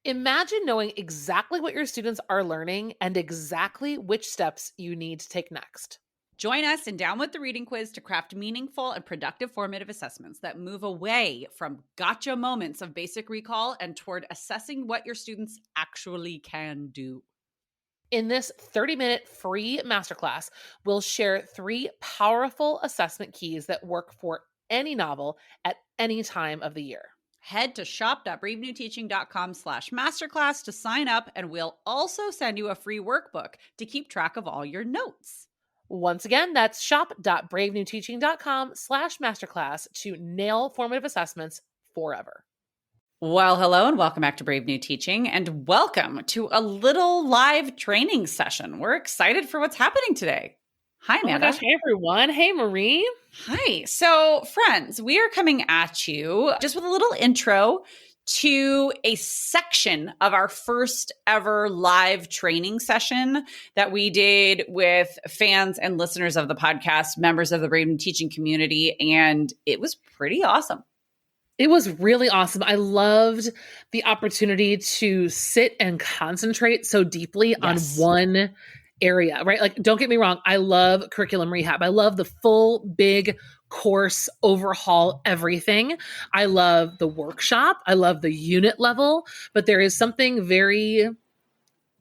Imagine knowing exactly what your students are learning and exactly which steps you need to take next. Join us in Down with the Reading Quiz to craft meaningful and productive formative assessments that move away from gotcha moments of basic recall and toward assessing what your students actually can do. In this 30-minute free masterclass, we'll share 3 powerful assessment keys that work for any novel at any time of the year. Head to shop.bravenewteaching.com/masterclass to sign up, and we'll also send you a free workbook to keep track of all your notes. Once again, that's shop.bravenewteaching.com/masterclass to nail formative assessments forever. Well, hello and welcome back to Brave New Teaching, and welcome to a little live training session. We're excited for what's happening today. Hi, Amanda. Oh my gosh, hey everyone. Hey, Marie. Hi. So, friends, we are coming at you just with a little intro to a section of our first ever live training session that we did with fans and listeners of the podcast, members of the Brave New Teaching community, and it was pretty awesome. It was really awesome. I loved the opportunity to sit and concentrate so deeply on one area, right? Like, don't get me wrong. I love curriculum rehab. I love the full big course overhaul, everything. I love the workshop. I love the unit level, but there is something very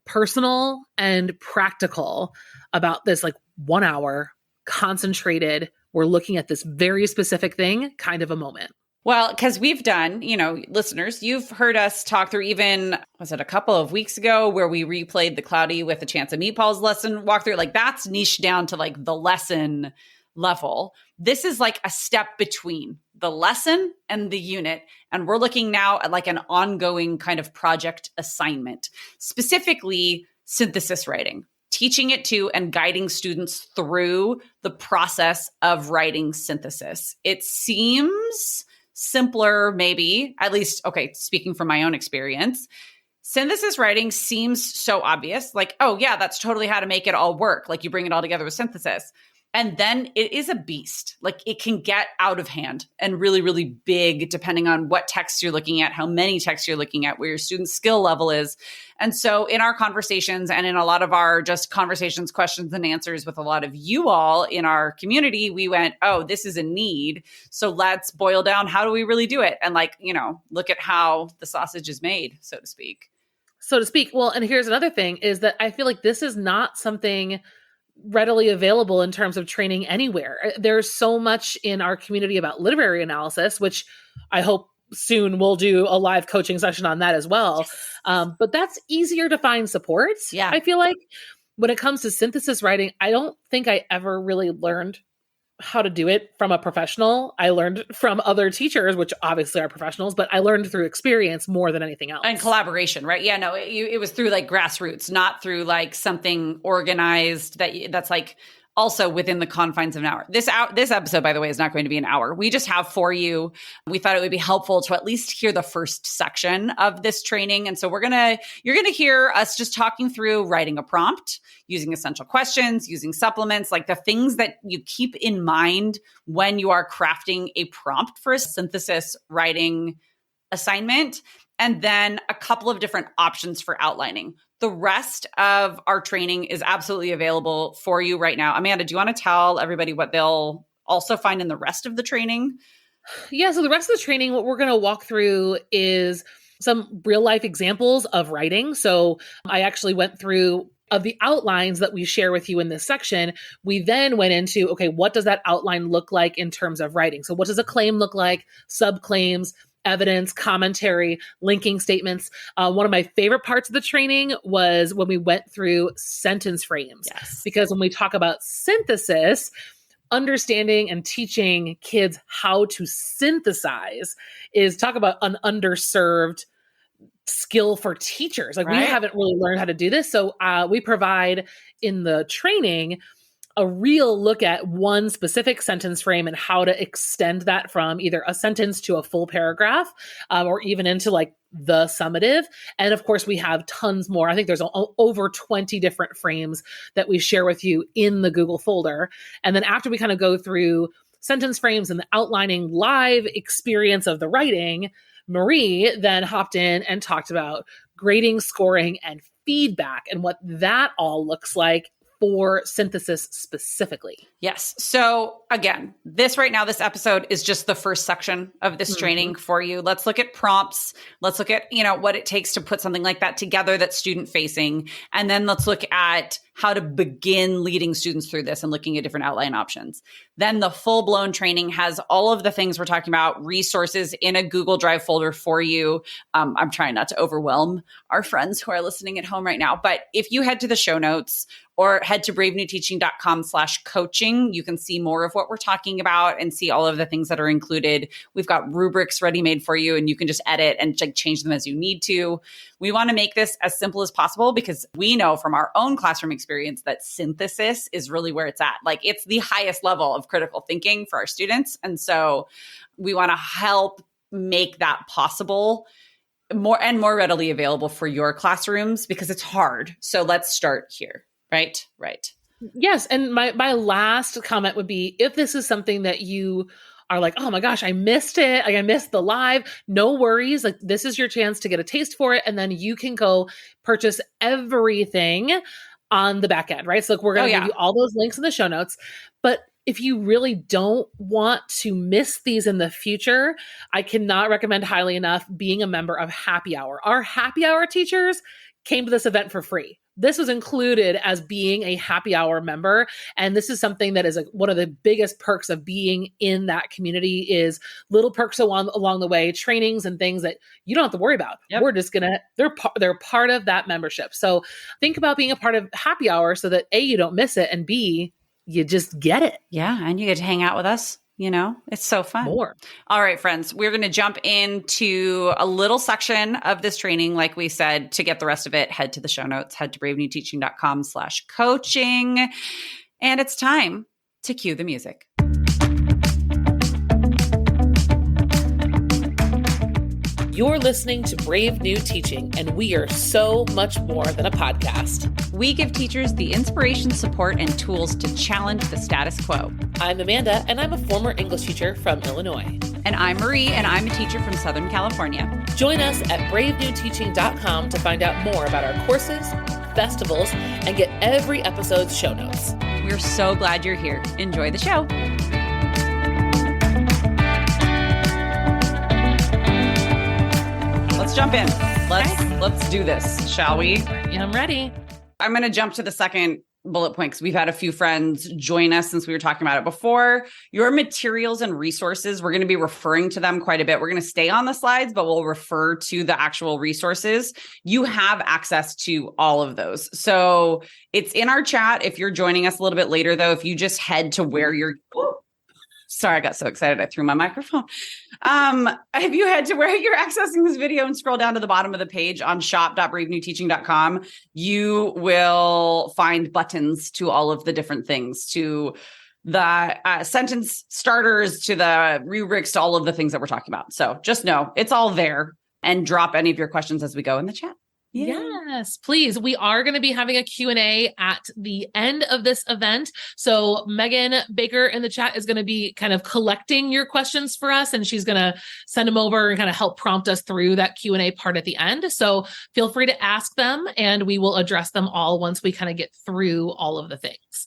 personal and practical about this, like 1 hour concentrated. We're looking at this very specific thing kind of a moment. Well, because we've done, listeners, you've heard us talk through even, was it a couple of weeks ago where we replayed the Cloudy with a Chance of Meatballs lesson walkthrough? Like that's niche down to like the lesson level. This is like a step between the lesson and the unit. And we're looking now at like an ongoing kind of project assignment, specifically synthesis writing, teaching it to and guiding students through the process of writing synthesis. It seems simpler, maybe, at least, okay, speaking from my own experience, synthesis writing seems so obvious. Like, oh yeah, that's totally how to make it all work. Like you bring it all together with synthesis. And then it is a beast. Like it can get out of hand and really, really big depending on what text you're looking at, how many texts you're looking at, where your student's skill level is. And so in our conversations and in a lot of our just conversations, questions and answers with a lot of you all in our community, we went, oh, this is a need. So let's boil down, how do we really do it? And like, look at how the sausage is made, so to speak. Well, and here's another thing is that I feel like this is not something readily available in terms of training anywhere. There's so much in our community about literary analysis, which I hope soon we'll do a live coaching session on that as well. But that's easier to find support. Yeah. I feel like when it comes to synthesis writing, I don't think I ever really learned how to do it from a professional. I learned from other teachers, which obviously are professionals, but I learned through experience more than anything else. And collaboration, right? Yeah, no, it was through like grassroots, not through like something organized that's like also within the confines of an hour. This episode, by the way, is not going to be an hour. We just have for you. We thought it would be helpful to at least hear the first section of this training. And so you're going to hear us just talking through writing a prompt, using essential questions, using supplements, like the things that you keep in mind when you are crafting a prompt for a synthesis writing assignment. And then a couple of different options for outlining. The rest of our training is absolutely available for you right now. Amanda, do you want to tell everybody what they'll also find in the rest of the training? Yeah, so the rest of the training, what we're going to walk through is some real life examples of writing. So I actually went through of the outlines that we share with you in this section. We then went into, okay, what does that outline look like in terms of writing? So what does a claim look like? Subclaims, evidence, commentary, linking statements. One of my favorite parts of the training was when we went through sentence frames. Yes. Because when we talk about synthesis, understanding and teaching kids how to synthesize is talk about an underserved skill for teachers. Like, right? We haven't really learned how to do this. So we provide in the training a real look at one specific sentence frame and how to extend that from either a sentence to a full paragraph, or even into like the summative. And of course, we have tons more. I think there's over 20 different frames that we share with you in the Google folder. And then after we kind of go through sentence frames and the outlining live experience of the writing, Marie then hopped in and talked about grading, scoring, and feedback, and what that all looks like for synthesis specifically. Yes. So again, this right now, this episode is just the first section of this training for you. Let's look at prompts. Let's look at, what it takes to put something like that together that's student facing. And then let's look at how to begin leading students through this and looking at different outline options. Then the full blown training has all of the things we're talking about, resources in a Google Drive folder for you. I'm trying not to overwhelm our friends who are listening at home right now, but if you head to the show notes or head to bravenewteaching.com/coaching, you can see more of what we're talking about and see all of the things that are included. We've got rubrics ready made for you, and you can just edit and change them as you need to. We want to make this as simple as possible because we know from our own classroom experience that synthesis is really where it's at. Like, it's the highest level of critical thinking for our students. And so we want to help make that possible more readily available for your classrooms because it's hard. So let's start here. Right. Yes. And my last comment would be, if this is something that you are like, oh my gosh, I missed it. Like, I missed the live. No worries. Like, this is your chance to get a taste for it. And then you can go purchase everything on the back end, right? So look, we're going to give you all those links in the show notes. But if you really don't want to miss these in the future, I cannot recommend highly enough being a member of Happy Hour. Our Happy Hour teachers came to this event for free. This was included as being a Happy Hour member. And this is something that is one of the biggest perks of being in that community, is little perks along the way, trainings and things that you don't have to worry about. Yep. We're just they're part of that membership. So think about being a part of Happy Hour so that A, you don't miss it, and B, you just get it. Yeah. And you get to hang out with us. It's so fun. More. All right, friends, we're going to jump into a little section of this training. Like we said, to get the rest of it, head to the show notes, head to bravenewteaching.com/coaching. And it's time to cue the music. You're listening to Brave New Teaching, and we are so much more than a podcast. We give teachers the inspiration, support, and tools to challenge the status quo. I'm Amanda, and I'm a former English teacher from Illinois. And I'm Marie, and I'm a teacher from Southern California. Join us at bravenewteaching.com to find out more about our courses, festivals, and get every episode's show notes. We're so glad you're here. Enjoy the show. Let's jump in. Let's do this, shall we? Yeah, I'm ready. I'm going to jump to the second bullet point because we've had a few friends join us since we were talking about it before. Your materials and resources, we're going to be referring to them quite a bit. We're going to stay on the slides, but we'll refer to the actual resources. You have access to all of those. So it's in our chat. If you're joining us a little bit later, though, if you just head to where you're... Sorry, I got so excited I threw my microphone. If you head to where you're accessing this video and scroll down to the bottom of the page on shop.bravenewteaching.com, you will find buttons to all of the different things, to the sentence starters, to the rubrics, to all of the things that we're talking about. So just know it's all there, and drop any of your questions as we go in the chat. Yeah. Yes, please. We are going to be having a Q&A at the end of this event. So Megan Baker in the chat is going to be kind of collecting your questions for us, and she's going to send them over and kind of help prompt us through that Q&A part at the end. So feel free to ask them, and we will address them all once we kind of get through all of the things.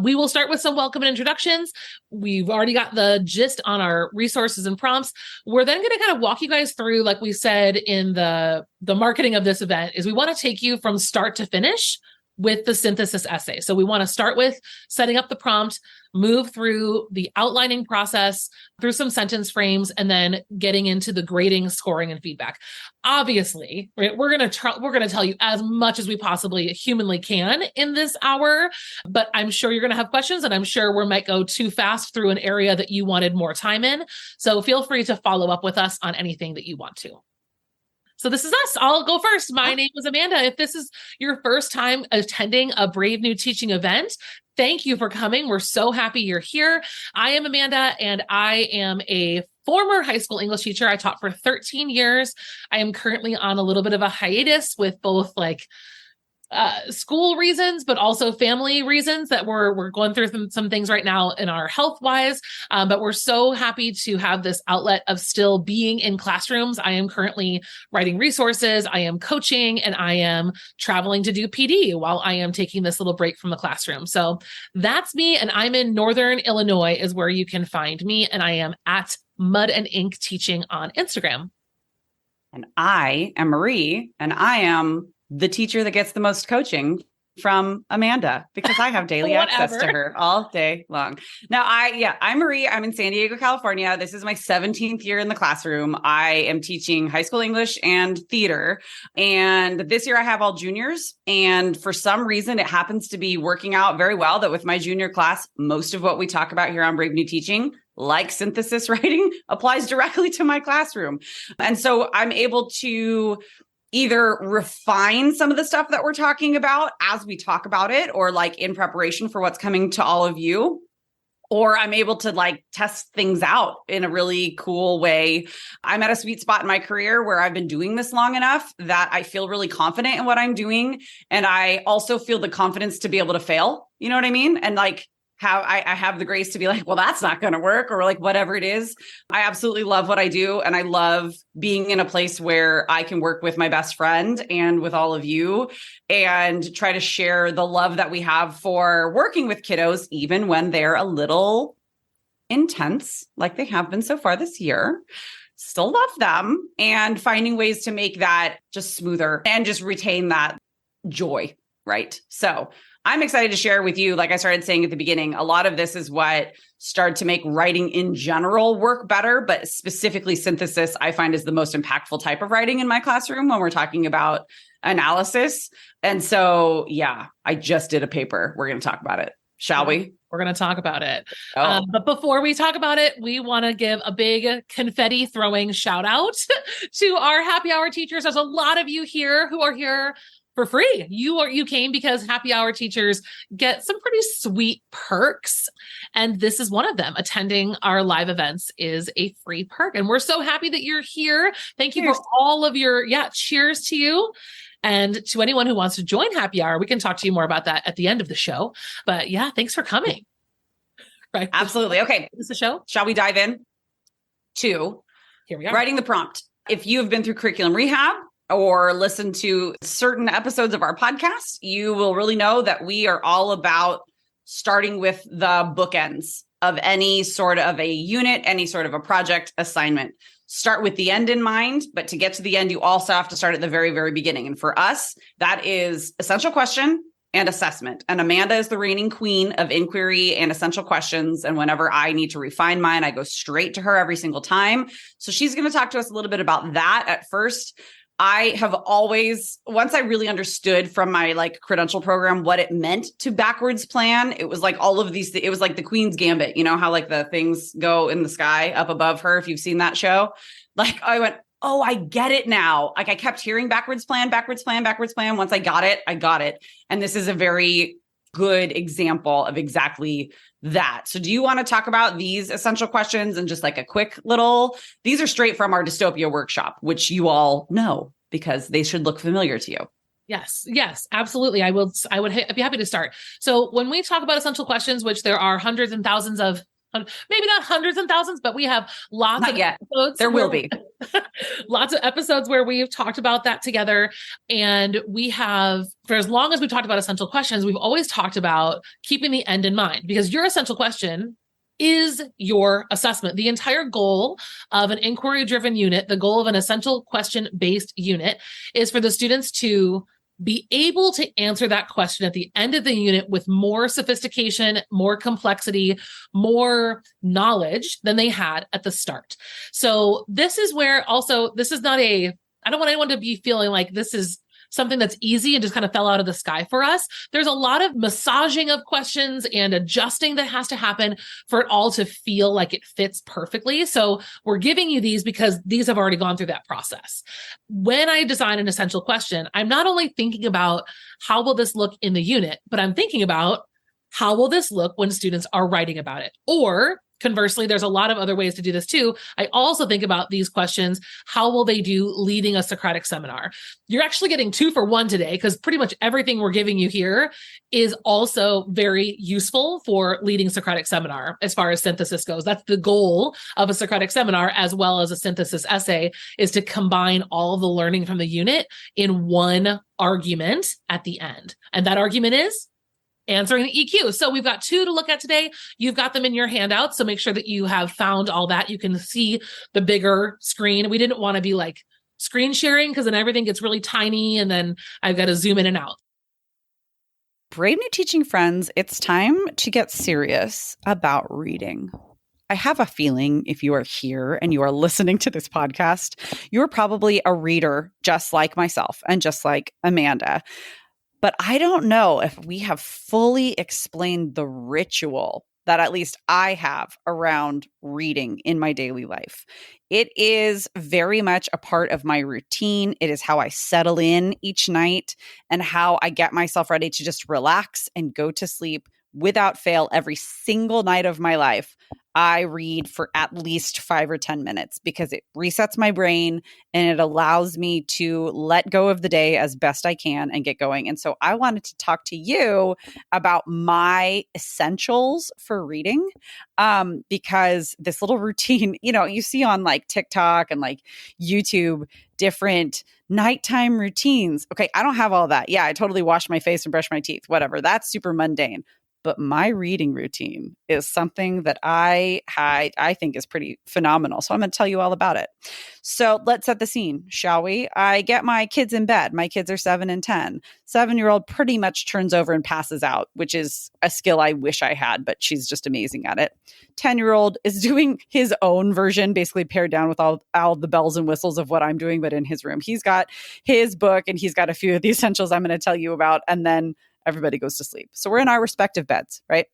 We will start with some welcome and introductions. We've already got the gist on our resources and prompts. We're then going to kind of walk you guys through, like we said in the marketing of this event, is we want to take you from start to finish with the synthesis essay. So we want to start with setting up the prompt, move through the outlining process, through some sentence frames, and then getting into the grading, scoring, and feedback. Obviously, right, we're going to tell you as much as we possibly humanly can in this hour, but I'm sure you're going to have questions, and I'm sure we might go too fast through an area that you wanted more time in. So feel free to follow up with us on anything that you want to. So this is us. I'll go first. My name is Amanda. If this is your first time attending a Brave New Teaching event, thank you for coming. We're so happy you're here. I am Amanda, and I am a former high school English teacher. I taught for 13 years. I am currently on a little bit of a hiatus with both school reasons, but also family reasons that we're going through some things right now in our health wise. But we're so happy to have this outlet of still being in classrooms. I am currently writing resources, I am coaching, and I am traveling to do PD while I am taking this little break from the classroom. So that's me. And I'm in Northern Illinois is where you can find me. And I am at Mud and Ink Teaching on Instagram. And I am Marie, and I am the teacher that gets the most coaching from Amanda because I have daily access to her all day long. Now, I'm Marie. I'm in San Diego, California. This is my 17th year in the classroom. I am teaching high school English and theater. And this year I have all juniors. And for some reason, it happens to be working out very well that with my junior class, most of what we talk about here on Brave New Teaching, like synthesis writing, applies directly to my classroom. And so I'm able to either refine some of the stuff that we're talking about as we talk about it, or like in preparation for what's coming to all of you, or I'm able to like test things out in a really cool way. I'm at a sweet spot in my career where I've been doing this long enough that I feel really confident in what I'm doing. And I also feel the confidence to be able to fail. You know what I mean? And like, how I have the grace to be like, well, that's not going to work, or like whatever it is. I absolutely love what I do. And I love being in a place where I can work with my best friend and with all of you and try to share the love that we have for working with kiddos, even when they're a little intense, like they have been so far this year. Still love them, and finding ways to make that just smoother and just retain that joy. Right. So I'm excited to share with you, like I started saying at the beginning, a lot of this is what started to make writing in general work better, but specifically synthesis, I find is the most impactful type of writing in my classroom when we're talking about analysis. And so, yeah, I just did a paper. We're going to talk about it. Shall we? We're going to talk about it. But before we talk about it, we want to give a big confetti throwing shout out to our happy hour teachers. There's a lot of you here who are here for free. You came because happy hour teachers get some pretty sweet perks. And this is one of them. Attending our live events is a free perk. And we're so happy that you're here. Thank you for all of your, cheers to you. And to anyone who wants to join happy hour, we can talk to you more about that at the end of the show. But yeah, thanks for coming. Right. Absolutely. Okay. Is this the show? Shall we dive in to Here we are. Writing the prompt? If you have been through curriculum rehab or listen to certain episodes of our podcast, you will really know that we are all about starting with the bookends of any sort of a unit, any sort of a project assignment. Start with the end in mind, but to get to the end, you also have to start at the very, very beginning. And for us, that is essential question and assessment. And Amanda is the reigning queen of inquiry and essential questions. And whenever I need to refine mine, I go straight to her every single time. So she's going to talk to us a little bit about that at first. I have always, once I really understood from my like credential program what it meant to backwards plan, it was like all of these, it was like the Queen's Gambit, you know, how like the things go in the sky up above her, if you've seen that show. Like I went, oh, I get it now. Like I kept hearing backwards plan, backwards plan, backwards plan. Once I got it, I got it. And this is a very good example of exactly that. So do you want to talk about these essential questions and just like a quick little, these are straight from our dystopia workshop, which you all know because they should look familiar to you. Yes, absolutely. I would be happy to start. So when we talk about essential questions, which there are hundreds and thousands of, maybe not hundreds and thousands, but we have lots of episodes. There will be lots of episodes where we've talked about that together. And we have, for as long as we've talked about essential questions, we've always talked about keeping the end in mind, because your essential question is your assessment. The entire goal of an inquiry-driven unit, the goal of an essential question-based unit, is for the students to be able to answer that question at the end of the unit with more sophistication, more complexity, more knowledge than they had at the start. So this is where also, this is not I don't want anyone to be feeling like this is something that's easy and just kind of fell out of the sky for us. There's a lot of massaging of questions and adjusting that has to happen for it all to feel like it fits perfectly. So we're giving you these because these have already gone through that process. When I design an essential question, I'm not only thinking about how will this look in the unit, but I'm thinking about how will this look when students are writing about it? Or Conversely, there's a lot of other ways to do this too. I also think about these questions. How will they do leading a Socratic seminar? You're actually getting 2 for 1 today, because pretty much everything we're giving you here is also very useful for leading Socratic seminar as far as synthesis goes. That's the goal of a Socratic seminar, as well as a synthesis essay, is to combine all the learning from the unit in one argument at the end. And that argument is answering the EQ. So we've got 2 to look at today. You've got them in your handout. So make sure that you have found all that. You can see the bigger screen. We didn't want to be like screen sharing, because then everything gets really tiny and then I've got to zoom in and out. Brave New Teaching friends, it's time to get serious about reading. I have a feeling if you are here and you are listening to this podcast, you're probably a reader just like myself and just like Amanda. But I don't know if we have fully explained the ritual that at least I have around reading in my daily life. It is very much a part of my routine. It is how I settle in each night and how I get myself ready to just relax and go to sleep without fail every single night of my life. I read for at least 5 or 10 minutes because it resets my brain and it allows me to let go of the day as best I can and get going. And so I wanted to talk to you about my essentials for reading, because this little routine, you see on like TikTok and like YouTube, different nighttime routines. Okay, I don't have all that. Yeah, I totally wash my face and brush my teeth, whatever. That's super mundane. But my reading routine is something that I think is pretty phenomenal. So I'm going to tell you all about it. So let's set the scene, shall we? I get my kids in bed. My kids are 7 and 10. 7-year-old pretty much turns over and passes out, which is a skill I wish I had, but she's just amazing at it. 10-year-old is doing his own version, basically pared down with all the bells and whistles of what I'm doing, but in his room. He's got his book and he's got a few of the essentials I'm going to tell you about. And then everybody goes to sleep. So we're in our respective beds, right?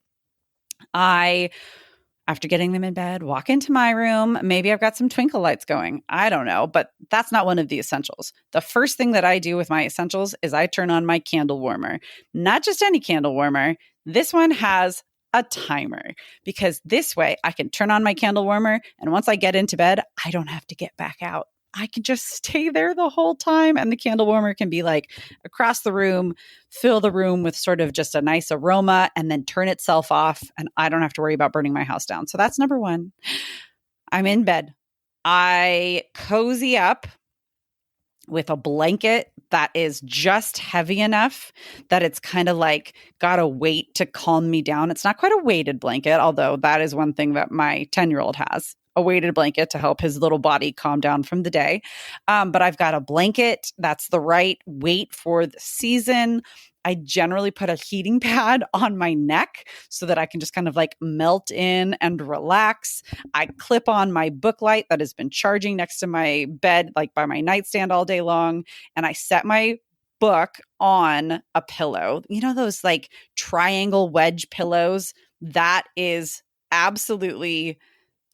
After getting them in bed, walk into my room. Maybe I've got some twinkle lights going. I don't know, but that's not one of the essentials. The first thing that I do with my essentials is I turn on my candle warmer. Not just any candle warmer. This one has a timer, because this way I can turn on my candle warmer, and once I get into bed, I don't have to get back out. I can just stay there the whole time, and the candle warmer can be like across the room, fill the room with sort of just a nice aroma, and then turn itself off, and I don't have to worry about burning my house down. So that's number 1. I'm in bed. I cozy up with a blanket that is just heavy enough that it's kind of like got a weight to calm me down. It's not quite a weighted blanket, although that is one thing that my 10-year-old has. A weighted blanket to help his little body calm down from the day. But I've got a blanket that's the right weight for the season. I generally put a heating pad on my neck so that I can just kind of like melt in and relax. I clip on my book light that has been charging next to my bed, like by my nightstand all day long. And I set my book on a pillow. You know, those like triangle wedge pillows? That is absolutely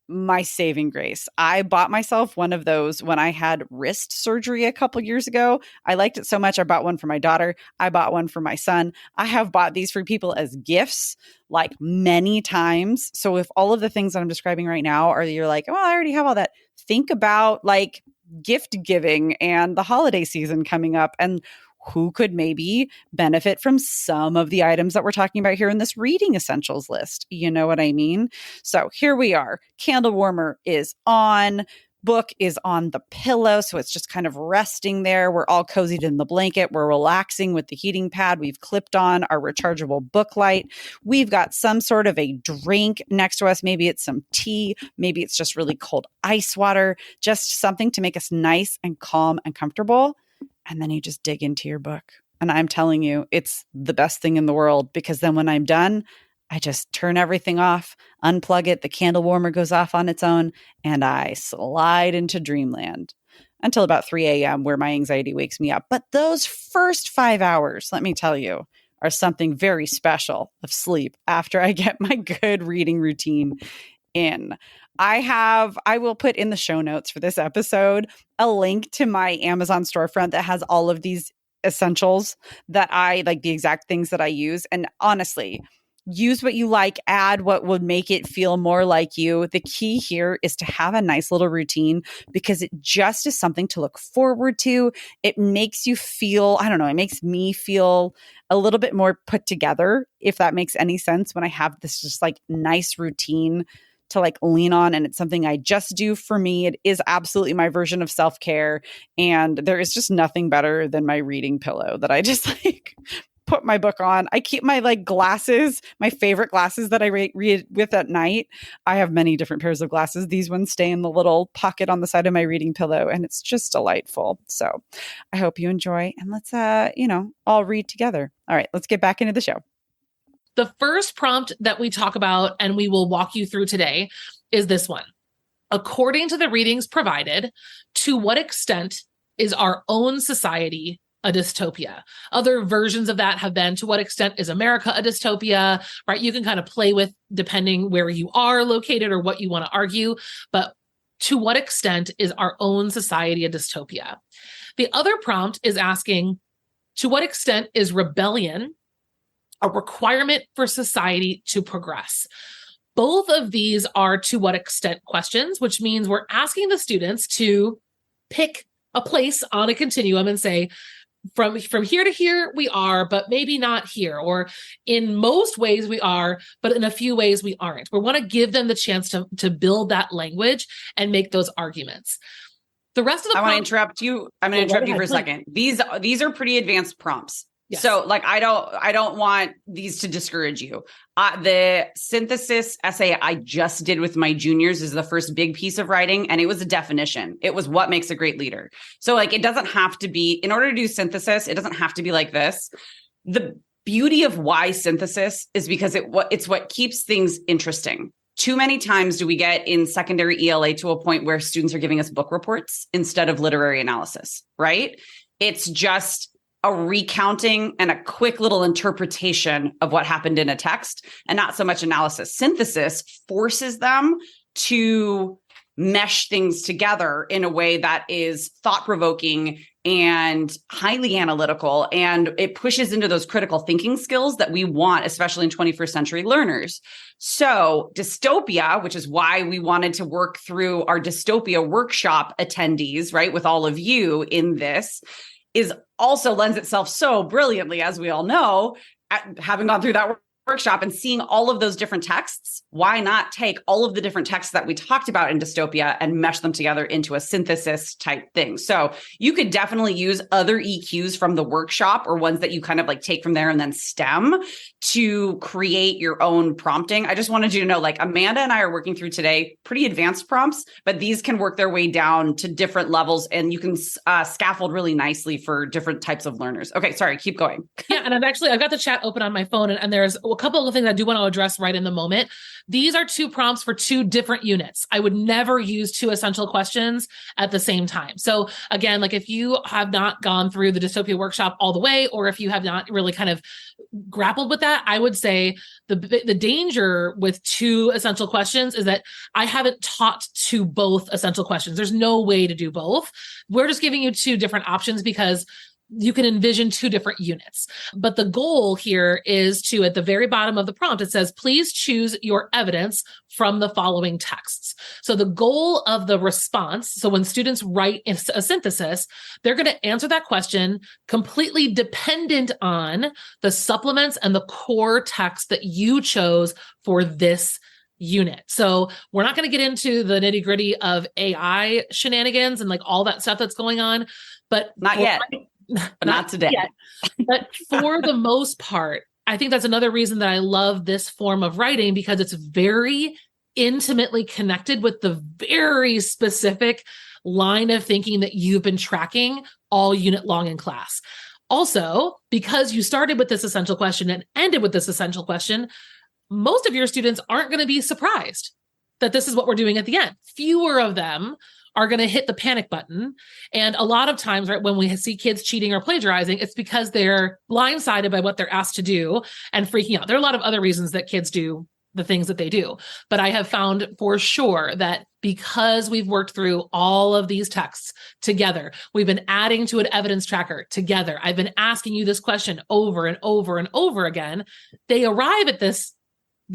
my saving grace. I bought myself one of those when I had wrist surgery a couple years ago. I liked it so much. I bought one for my daughter. I bought one for my son. I have bought these for people as gifts like many times. So if all of the things that I'm describing right now are you're like, oh, I already have all that. Think about like gift giving and the holiday season coming up and who could maybe benefit from some of the items that we're talking about here in this reading essentials list. You know what I mean? So here we are. Candle warmer is on. Book is on the pillow. So it's just kind of resting there. We're all cozied in the blanket. We're relaxing with the heating pad. We've clipped on our rechargeable book light. We've got some sort of a drink next to us. Maybe it's some tea. Maybe it's just really cold ice water, just something to make us nice and calm and comfortable. And then you just dig into your book. And I'm telling you, it's the best thing in the world, because then when I'm done, I just turn everything off, unplug it, the candle warmer goes off on its own, and I slide into dreamland until about 3 a.m. where my anxiety wakes me up. But those first 5 hours, let me tell you, are something very special of sleep after I get my good reading routine in. I will put in the show notes for this episode a link to my Amazon storefront that has all of these essentials that I like, the exact things that I use. And honestly, use what you like, add what would make it feel more like you. The key here is to have a nice little routine because it just is something to look forward to. It makes you feel, I don't know, it makes me feel a little bit more put together, if that makes any sense, when I have this just like nice routine to like lean on, and it's something I just do for me. It is absolutely my version of self-care, and there is just nothing better than my reading pillow that I just like put my book on. I keep my like glasses, my favorite glasses that I read with at night. I have many different pairs of glasses. These ones stay in the little pocket on the side of my reading pillow, and it's just delightful. So I hope you enjoy, and let's all read together. All right, let's get back into the show. The first prompt that we talk about and we will walk you through today is this one. According to the readings provided, to what extent is our own society a dystopia? Other versions of that have been, to what extent is America a dystopia, right? You can kind of play with depending where you are located or what you want to argue, but to what extent is our own society a dystopia? The other prompt is asking, to what extent is rebellion a requirement for society to progress? Both of these are to what extent questions, which means we're asking the students to pick a place on a continuum and say, from here to here we are, but maybe not here, or in most ways we are, but in a few ways we aren't. We want to give them the chance to build that language and make those arguments. The rest of the I want to interrupt you. I'm going to interrupt you for a second. These are pretty advanced prompts. Yes. So like, I don't want these to discourage you. The synthesis essay I just did with my juniors is the first big piece of writing. And it was a definition. It was what makes a great leader. So like, it doesn't have to be, in order to do synthesis, it doesn't have to be like this. The beauty of why synthesis is because it's what keeps things interesting. Too many times do we get in secondary ELA to a point where students are giving us book reports instead of literary analysis, right? It's just a recounting and a quick little interpretation of what happened in a text and not so much analysis. Synthesis forces them to mesh things together in a way that is thought-provoking and highly analytical, and it pushes into those critical thinking skills that we want, especially in 21st century learners. So dystopia, which is why we wanted to work through our dystopia workshop attendees, right, with all of you in this, is also lends itself so brilliantly, as we all know, having gone through that workshop and seeing all of those different texts. Why not take all of the different texts that we talked about in dystopia and mesh them together into a synthesis type thing? So you could definitely use other EQs from the workshop or ones that you kind of like take from there and then stem to create your own prompting. I just wanted you to know, like, Amanda and I are working through today pretty advanced prompts, but these can work their way down to different levels, and you can scaffold really nicely for different types of learners. Okay, sorry, keep going. Yeah, and I've got the chat open on my phone, and there's a couple of things I do want to address right in the moment. These are two prompts for two different units. I would never use two essential questions at the same time. So again, like if you have not gone through the dystopia workshop all the way, or if you have not really kind of grappled with that, I would say the danger with two essential questions is that I haven't taught to both essential questions. There's no way to do both. We're just giving you two different options because you can envision two different units. But the goal here is to, at the very bottom of the prompt, it says, please choose your evidence from the following texts. So the goal of the response, so when students write a synthesis, they're going to answer that question completely dependent on the supplements and the core text that you chose for this unit. So we're not going to get into the nitty gritty of AI shenanigans and like all that stuff that's going on, but not yet. Not today. Yet. But for the most part, I think that's another reason that I love this form of writing, because it's very intimately connected with the very specific line of thinking that you've been tracking all unit long in class. Also, because you started with this essential question and ended with this essential question, most of your students aren't going to be surprised that this is what we're doing at the end. Fewer of them are going to hit the panic button. And a lot of times, right, when we see kids cheating or plagiarizing, it's because they're blindsided by what they're asked to do and freaking out. There are a lot of other reasons that kids do the things that they do. But I have found for sure that because we've worked through all of these texts together, we've been adding to an evidence tracker together, I've been asking you this question over and over and over again, they arrive at this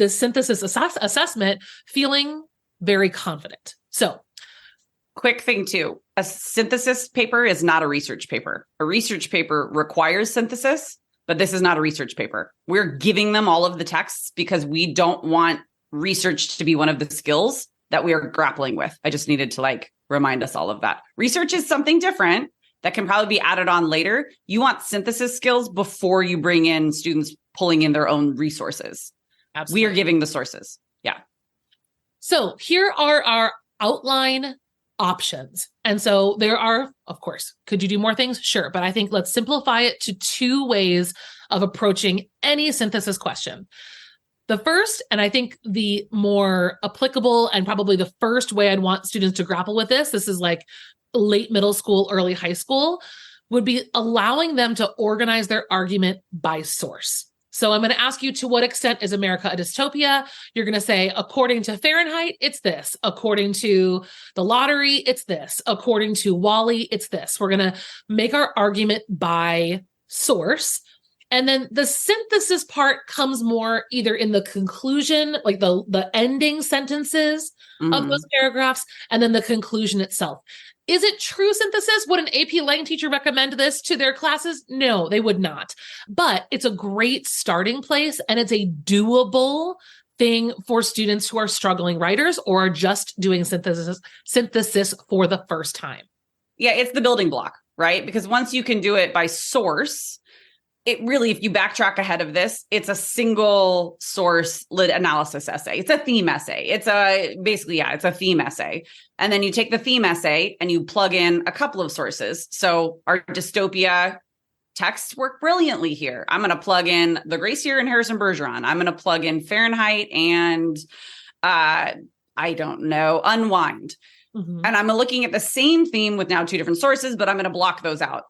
synthesis assessment feeling very confident. So, quick thing too, a synthesis paper is not a research paper. A research paper requires synthesis, but this is not a research paper. We're giving them all of the texts because we don't want research to be one of the skills that we are grappling with. I just needed to remind us all of that. Research is something different that can probably be added on later. You want synthesis skills before you bring in students pulling in their own resources. Absolutely. We are giving the sources. Yeah. So here are our outline options. And so there are, of course, could you do more things? Sure. But I think let's simplify it to 2 ways of approaching any synthesis question. The first, and I think the more applicable and probably the first way I'd want students to grapple with this is like late middle school, early high school, would be allowing them to organize their argument by source. So I'm going to ask you, to what extent is America a dystopia? You're going to say, according to Fahrenheit, it's this. According to the lottery, it's this. According to WALL-E, it's this. We're going to make our argument by source. And then the synthesis part comes more either in the conclusion, like the ending sentences of those paragraphs, and then the conclusion itself. Is it true synthesis? Would an AP Lang teacher recommend this to their classes? No, they would not. But it's a great starting place, and it's a doable thing for students who are struggling writers or are just doing synthesis for the first time. Yeah, it's the building block, right? Because once you can do it by source, it really, if you backtrack ahead of this, it's a single source lit analysis essay. It's a theme essay. It's a theme essay. And then you take the theme essay and you plug in a couple of sources. So our dystopia texts work brilliantly here. I'm going to plug in the Gracier and Harrison Bergeron. I'm going to plug in Fahrenheit and Unwind. Mm-hmm. And I'm looking at the same theme with now 2 different sources, but I'm going to block those out.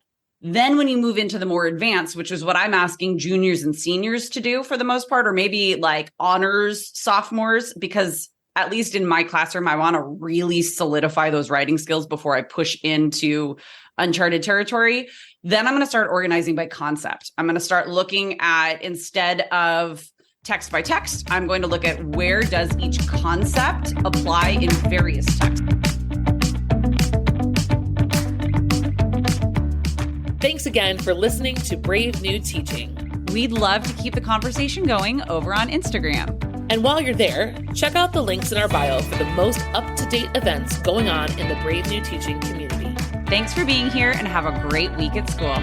Then when you move into the more advanced, which is what I'm asking juniors and seniors to do for the most part, or maybe like honors sophomores, because at least in my classroom, I want to really solidify those writing skills before I push into uncharted territory. Then I'm going to start organizing by concept. I'm going to start looking at, instead of text by text, I'm going to look at where does each concept apply in various texts. Thanks again for listening to Brave New Teaching. We'd love to keep the conversation going over on Instagram. And while you're there, check out the links in our bio for the most up-to-date events going on in the Brave New Teaching community. Thanks for being here and have a great week at school.